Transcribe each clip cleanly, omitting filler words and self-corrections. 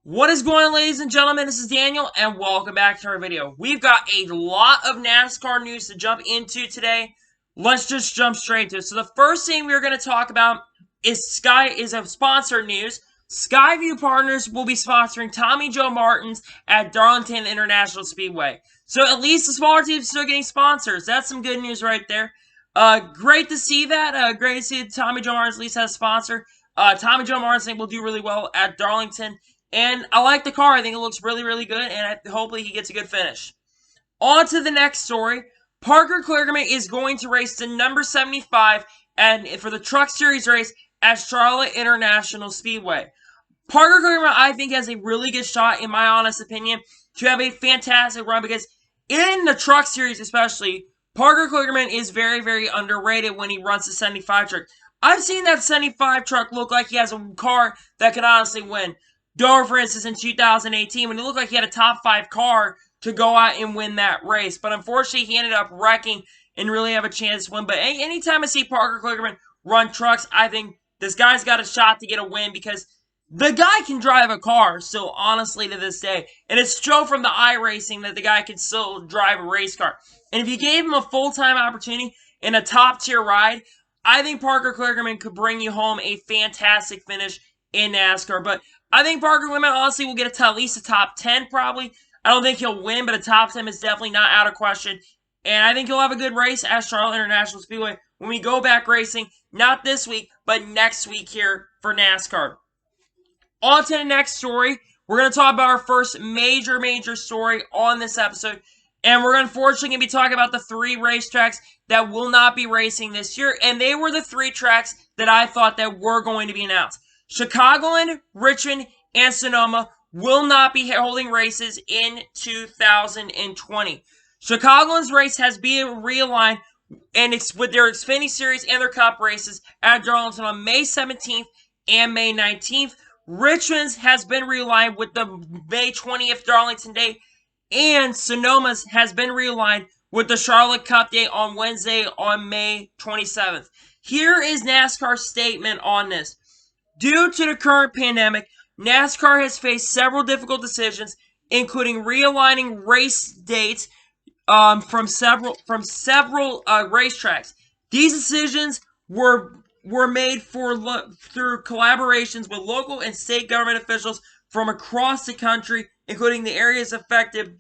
What is going on, ladies and gentlemen? This is Daniel, and welcome back to our video. We've got a lot of NASCAR news to jump into today. Let's just jump straight to it. So the first thing we're going to talk about is a sponsor news. Skyview Partners will be sponsoring Tommy Joe Martins at Darlington International Speedway. So at least the smaller teams are still getting sponsors. That's some good news right there. Great to see that. Great to see that Tommy Joe Martins at least has a sponsor. Tommy Joe Martins, I think, will do really well at Darlington. And I like the car. I think it looks really, really good, and hopefully he gets a good finish. On to the next story. Parker Kligerman is going to race the number 75 and for the Truck Series race at Charlotte International Speedway. Parker Kligerman, I think, has a really good shot, in my honest opinion, to have a fantastic run because in the Truck Series especially, Parker Kligerman is very, very underrated when he runs the 75 truck. I've seen that 75 truck look like he has a car that could honestly win. Dover, for instance, in 2018, when it looked like he had a top 5 car to go out and win that race. But unfortunately, he ended up wrecking and really have a chance to win. But anytime I see Parker Kligerman run trucks, I think this guy's got a shot to get a win because the guy can drive a car still, honestly, to this day. And it's shown from the iRacing that the guy can still drive a race car. And if you gave him a full-time opportunity in a top-tier ride, I think Parker Kligerman could bring you home a fantastic finish in NASCAR. But I think Parker Kligerman honestly will get to at least a top 10 probably. I don't think he'll win, but a top 10 is definitely not out of question. And I think he'll have a good race at Charlotte International Speedway when we go back racing, not this week, but next week here for NASCAR. On to the next story. We're going to talk about our first major story on this episode. And we're unfortunately going to be talking about the 3 racetracks that will not be racing this year. And they were the 3 tracks that I thought that were going to be announced. Chicagoland, Richmond, and Sonoma will not be holding races in 2020. Chicagoland's race has been realigned and it's with their Xfinity Series and their Cup races at Darlington on May 17th and May 19th. Richmond's has been realigned with the May 20th Darlington date, and Sonoma's has been realigned with the Charlotte Cup date on Wednesday on May 27th. Here is NASCAR's statement on this. Due to the current pandemic, NASCAR has faced several difficult decisions, including realigning race dates from several racetracks. These decisions were made through collaborations with local and state government officials from across the country, including the areas affected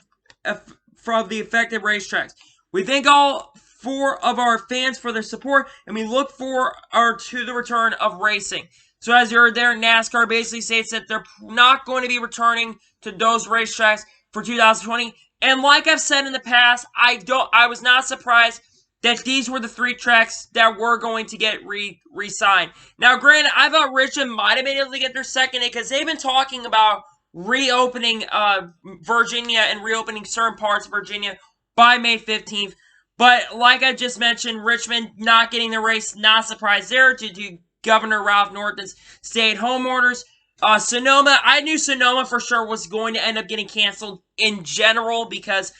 from the affected racetracks. We thank all 4 of our fans for their support, and we look forward to the return of racing. So as you heard there, NASCAR basically states that they're not going to be returning to those racetracks for 2020. And like I've said in the past, I was not surprised that these were the 3 tracks that were going to get re-signed. Now, granted, I thought Richmond might have been able to get their second day because they've been talking about reopening Virginia and reopening certain parts of Virginia by May 15th. But like I just mentioned, Richmond not getting the race, not surprised there due to Governor Ralph Northam's stay-at-home orders. Sonoma, I knew Sonoma for sure was going to end up getting canceled in general because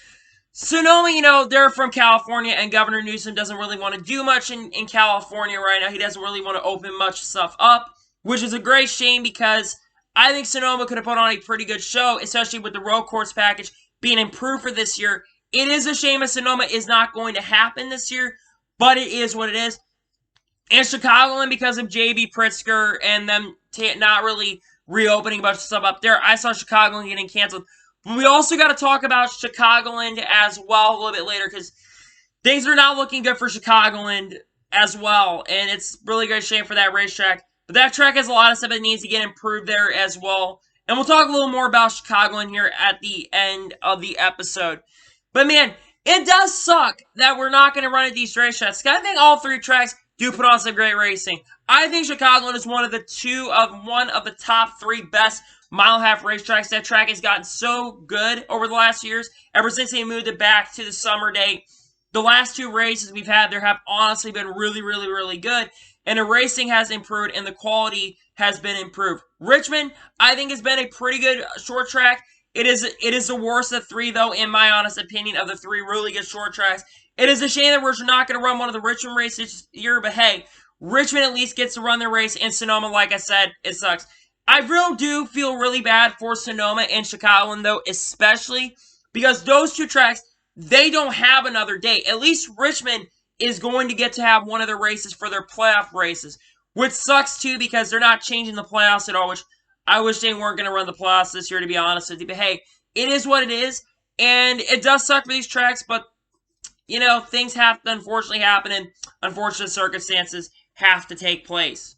Sonoma, they're from California, and Governor Newsom doesn't really want to do much in California right now. He doesn't really want to open much stuff up, which is a great shame because I think Sonoma could have put on a pretty good show, especially with the road course package being improved for this year. It is a shame that Sonoma is not going to happen this year, but it is what it is. And Chicagoland, because of J.B. Pritzker and them not really reopening a bunch of stuff up there, I saw Chicagoland getting canceled. But we also got to talk about Chicagoland as well a little bit later because things are not looking good for Chicagoland as well. And it's really a great shame for that racetrack. But that track has a lot of stuff that needs to get improved there as well. And we'll talk a little more about Chicagoland here at the end of the episode. But man, it does suck that we're not going to run at these racetracks. I think all 3 tracks do put on some great racing. I think Chicagoland is one of the top 3 best mile-and-a-half racetracks. That track has gotten so good over the last years. Ever since they moved it back to the summer date, the last 2 races we've had there have honestly been really good. And the racing has improved and the quality has been improved. Richmond, I think, has been a pretty good short track. It is the worst of 3, though, in my honest opinion, of the 3 really good short tracks. It is a shame that we're not going to run one of the Richmond races this year, but hey, Richmond at least gets to run their race, and Sonoma, like I said, it sucks. I really do feel really bad for Sonoma and Chicagoland, though, especially because those two tracks, they don't have another day. At least Richmond is going to get to have one of their races for their playoff races, which sucks, too, because they're not changing the playoffs at all, which I wish they weren't going to run the playoffs this year, to be honest with you. But, hey, it is what it is, and it does suck for these tracks, but, you know, things have to unfortunately happen, and unfortunate circumstances have to take place.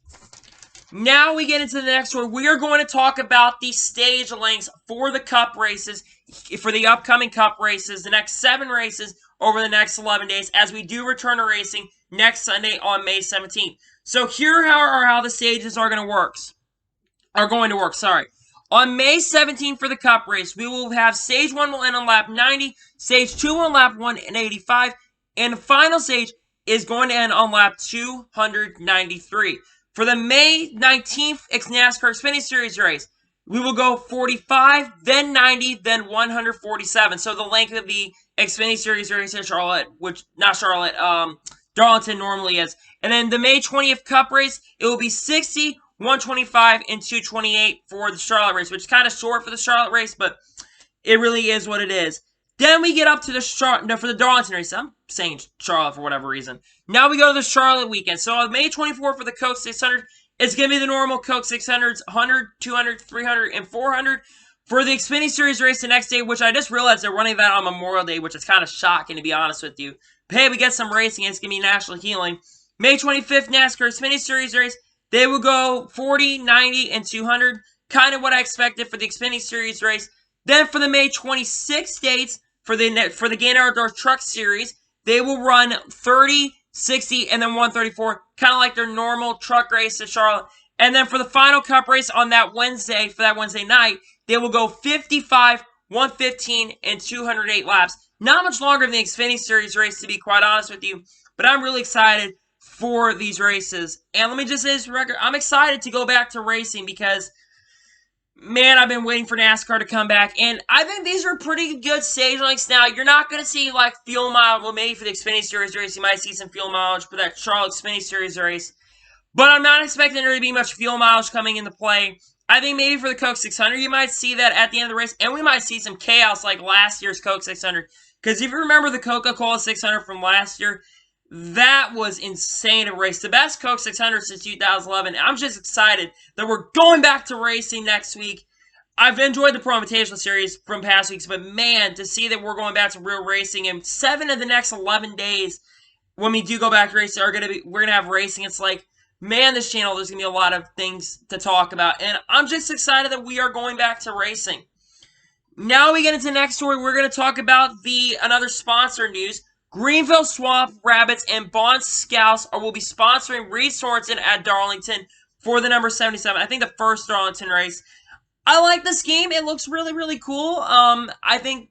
Now we get into the next one. We are going to talk about the stage lengths for the Cup races, for the upcoming Cup races, the next 7 races over the next 11 days, as we do return to racing next Sunday on May 17th. So here are how the stages are going to work. On May 17th for the Cup race, we will have Stage 1 will end on lap 90, Stage 2 on lap 185, and the final stage is going to end on lap 293. For the May 19th NASCAR Xfinity Series race, we will go 45, then 90, then 147. So the length of the Xfinity Series race in Darlington normally is. And then the May 20th Cup race, it will be 60, 125, and 228 for the Charlotte race, which is kind of short for the Charlotte race, but it really is what it is. Then we get up to for the Darlington race. I'm saying Charlotte for whatever reason. Now we go to the Charlotte weekend. So on May 24th for the Coke 600, it's going to be the normal Coke 600s, 100, 200, 300, and 400. For the Xfinity Series race the next day, which I just realized they're running that on Memorial Day, which is kind of shocking to be honest with you. But hey, we get some racing. It's going to be National Healing. May 25th NASCAR Xfinity Series race, they will go 40, 90, and 200. Kind of what I expected for the Xfinity Series race. Then for the May 26th dates, for the Gain Outdoors Truck Series, they will run 30, 60, and then 134, kind of like their normal truck race at Charlotte. And then for the final Cup race on that Wednesday, for that Wednesday night, they will go 55, 115, and 208 laps. Not much longer than the Xfinity Series race, to be quite honest with you, but I'm really excited for these races. And let me just say this for the record, I'm excited to go back to racing because, man, I've been waiting for NASCAR to come back, and I think these are pretty good stage lengths now. You're not going to see, like, fuel mileage. Well, maybe for the Xfinity Series race, you might see some fuel mileage for that Charlotte Xfinity Series race, but I'm not expecting there to be much fuel mileage coming into play. I think maybe for the Coke 600, you might see that at the end of the race, and we might see some chaos like last year's Coke 600, because if you remember the Coca-Cola 600 from last year, that was insane to race. The best Coke 600 since 2011. I'm just excited that we're going back to racing next week. I've enjoyed the Pro Invitational Series from past weeks, but man, to see that we're going back to real racing in 7 of the next 11 days when we do go back to racing, we're gonna have racing. It's like, man, this channel, there's gonna be a lot of things to talk about, and I'm just excited that we are going back to racing. Now we get into the next story. We're gonna talk about another sponsor news. Greenville Swamp Rabbits and Bond Scouts will be sponsoring Reed Sorensen at Darlington for the number 77. I think the first Darlington race. I like this game. It looks really, really cool. I think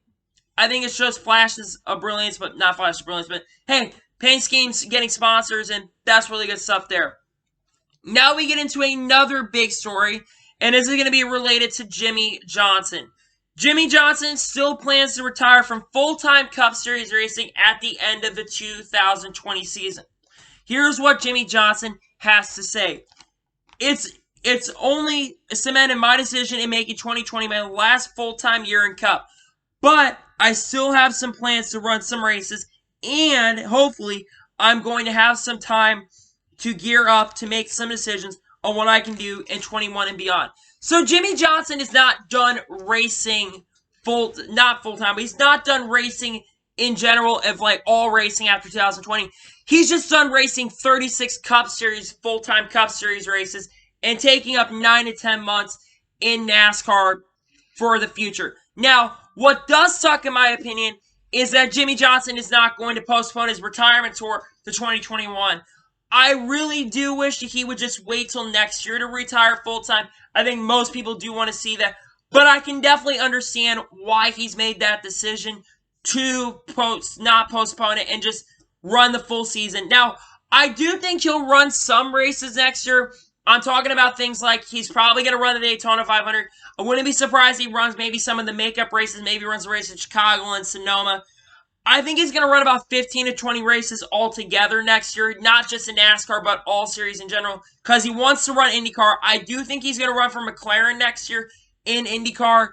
it shows flashes of brilliance, but not flashes of brilliance. But hey, paint schemes getting sponsors, and that's really good stuff there. Now we get into another big story, and this is going to be related to Jimmie Johnson. Jimmie Johnson still plans to retire from full-time Cup Series racing at the end of the 2020 season. Here's what Jimmie Johnson has to say. It's only cemented my decision in making 2020 my last full-time year in Cup. But I still have some plans to run some races, and hopefully I'm going to have some time to gear up to make some decisions on what I can do in 21 and beyond. So Jimmie Johnson is not done racing not full-time, but he's not done racing in general of like all racing after 2020. He's just done racing 36 Cup Series, full-time Cup Series races, and taking up 9 to 10 months in NASCAR for the future. Now, what does suck in my opinion is that Jimmie Johnson is not going to postpone his retirement tour to 2021. I really do wish that he would just wait till next year to retire full-time. I think most people do want to see that. But I can definitely understand why he's made that decision to not postpone it and just run the full season. Now, I do think he'll run some races next year. I'm talking about things like he's probably going to run the Daytona 500. I wouldn't be surprised if he runs maybe some of the makeup races. Maybe runs a race in Chicagoland, Sonoma. I think he's going to run about 15 to 20 races altogether next year, not just in NASCAR, but all series in general, because he wants to run IndyCar. I do think he's going to run for McLaren next year in IndyCar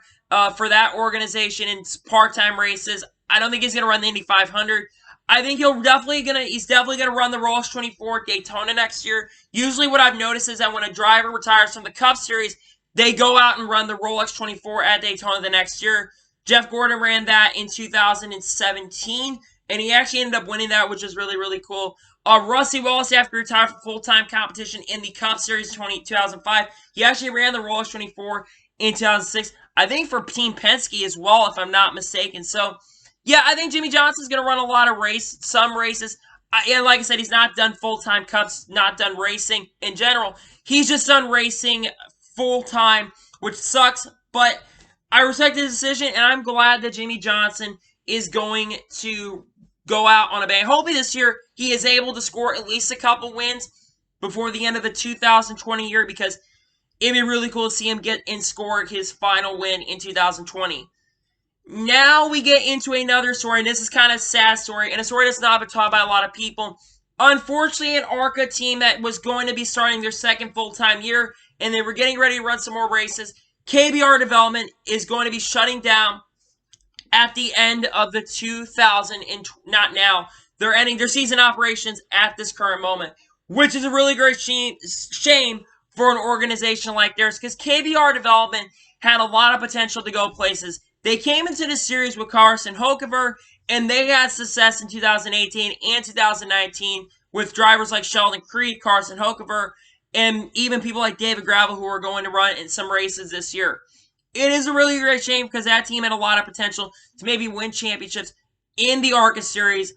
for that organization in part-time races. I don't think he's going to run the Indy 500. I think he's definitely gonna run the Rolex 24 Daytona next year. Usually, what I've noticed is that when a driver retires from the Cup Series, they go out and run the Rolex 24 at Daytona the next year. Jeff Gordon ran that in 2017, and he actually ended up winning that, which is really, really cool. Rusty Wallace, after he retired from full-time competition in the Cup Series 2005, he actually ran the Rolex 24 in 2006. I think for Team Penske as well, if I'm not mistaken. So, yeah, I think Jimmie Johnson's going to run a lot of some races. And like I said, he's not done full-time Cups, not done racing in general. He's just done racing full-time, which sucks, but I respect his decision, and I'm glad that Jimmie Johnson is going to go out on a bang. Hopefully this year he is able to score at least a couple wins before the end of the 2020 year, because it'd be really cool to see him get and score his final win in 2020. Now we get into another story, and this is kind of a sad story, and a story that's not been taught by a lot of people. Unfortunately, an ARCA team that was going to be starting their second full-time year, and they were getting ready to run some more races, KBR Development is going to be shutting down at the end of the not now. They're ending their season operations at this current moment, which is a really great shame for an organization like theirs, because KBR Development had a lot of potential to go places. They came into the series with Carson Hocevar, and they had success in 2018 and 2019 with drivers like Sheldon Creed, Carson Hocevar, and even people like David Gravel, who are going to run in some races this year. It is a really great shame, because that team had a lot of potential to maybe win championships in the ARCA series,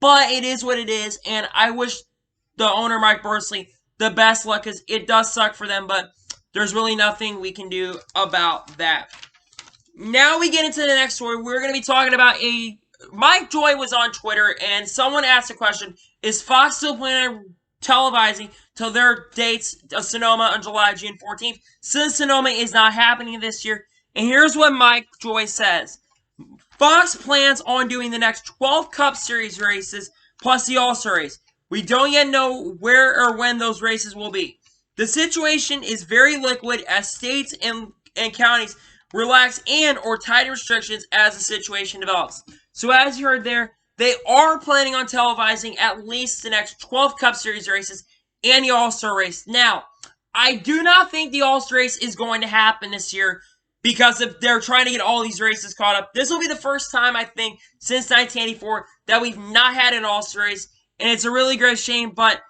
but it is what it is, and I wish the owner, Mike Bursley, the best luck, because it does suck for them, but there's really nothing we can do about that. Now we get into the next story. We're going to be talking about Mike Joy was on Twitter, and someone asked a question, is Fox still planning on televising till their dates of Sonoma on June 14th, since Sonoma is not happening this year? And here's what Mike Joy says. Fox plans on doing the next 12 Cup Series races, plus the All-Star race. We don't yet know where or when those races will be. The situation is very liquid as states and counties relax and or tighten restrictions as the situation develops. So as you heard there, they are planning on televising at least the next 12 Cup Series races and the All-Star race. Now, I do not think the All-Star race is going to happen this year, because if they're trying to get all these races caught up. This will be the first time, I think, since 1984 that we've not had an All-Star race, and it's a really great shame, but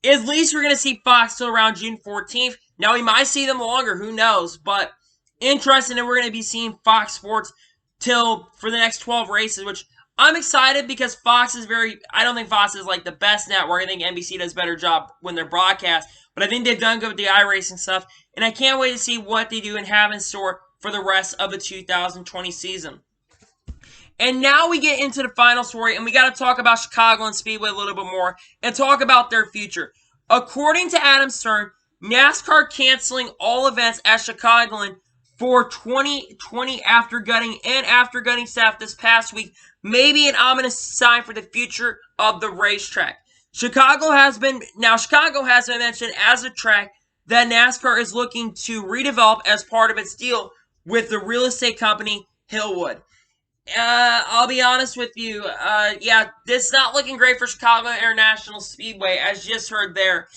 at least we're going to see Fox till around June 14th. Now, we might see them longer, who knows, but interesting that we're going to be seeing Fox Sports for the next 12 races, which I'm excited, because Fox is I don't think Fox is like the best network. I think NBC does a better job when they're broadcast, but I think they've done good with the iRacing stuff, and I can't wait to see what they do and have in store for the rest of the 2020 season. And now we get into the final story, and we got to talk about Chicagoland Speedway a little bit more and talk about their future. According to Adam Stern, NASCAR canceling all events at Chicagoland for 2020 after gutting staff this past week may be an ominous sign for the future of the racetrack. Chicago has been mentioned as a track that NASCAR is looking to redevelop as part of its deal with the real estate company Hillwood. I'll be honest with you. This is not looking great for Chicago International Speedway, as you just heard there.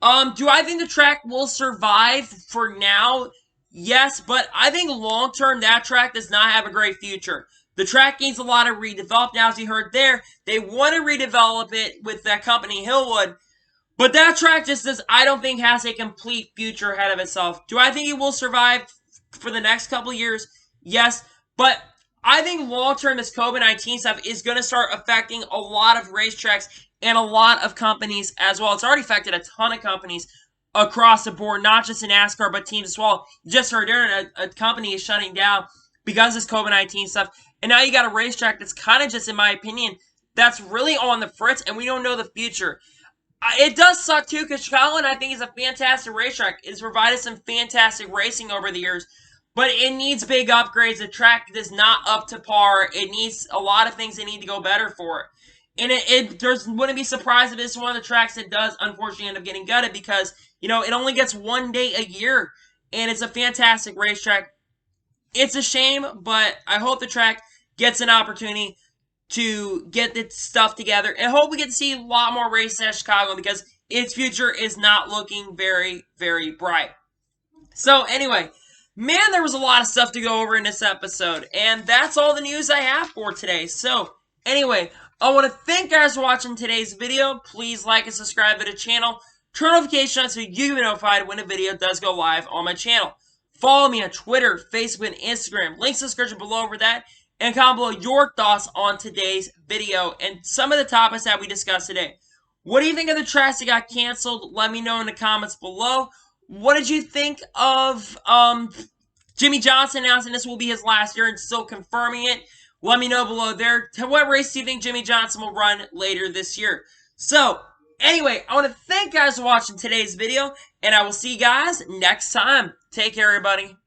Do I think the track will survive for now? Yes, but I think long-term that track does not have a great future. The track needs a lot of redevelop. Now, as you heard there, they want to redevelop it with that company, Hillwood. But that track I don't think has a complete future ahead of itself. Do I think it will survive for the next couple years? Yes, but I think long-term this COVID-19 stuff is going to start affecting a lot of racetracks and a lot of companies as well. It's already affected a ton of companies across the board, not just in NASCAR, but teams as well. You just heard there, a company is shutting down because of this COVID-19 stuff. And now you got a racetrack that's kind of just, in my opinion, that's really on the fritz, and we don't know the future. It does suck, too, because Chicagoland, I think, is a fantastic racetrack. It's provided some fantastic racing over the years. but it needs big upgrades. The track is not up to par. It needs a lot of things that need to go better for it. And wouldn't be surprised if this is one of the tracks that does unfortunately end up getting gutted because, it only gets one day a year. And it's a fantastic racetrack. It's a shame, but I hope the track gets an opportunity to get its stuff together. And I hope we get to see a lot more races at Chicago because its future is not looking very, very bright. So anyway, man, there was a lot of stuff to go over in this episode. And that's all the news I have for today. So anyway, I want to thank you guys for watching today's video. Please like and subscribe to the channel. Turn notifications on so you get notified when a video does go live on my channel. Follow me on Twitter, Facebook, and Instagram. Links in the description below for that. And comment below your thoughts on today's video and some of the topics that we discussed today. What do you think of the tracks that got canceled? Let me know in the comments below. What did you think of Jimmie Johnson announcing this will be his last year and still confirming it? Let me know below there. What race do you think Jimmie Johnson will run later this year? So, anyway, I want to thank you guys for watching today's video, and I will see you guys next time. Take care, everybody.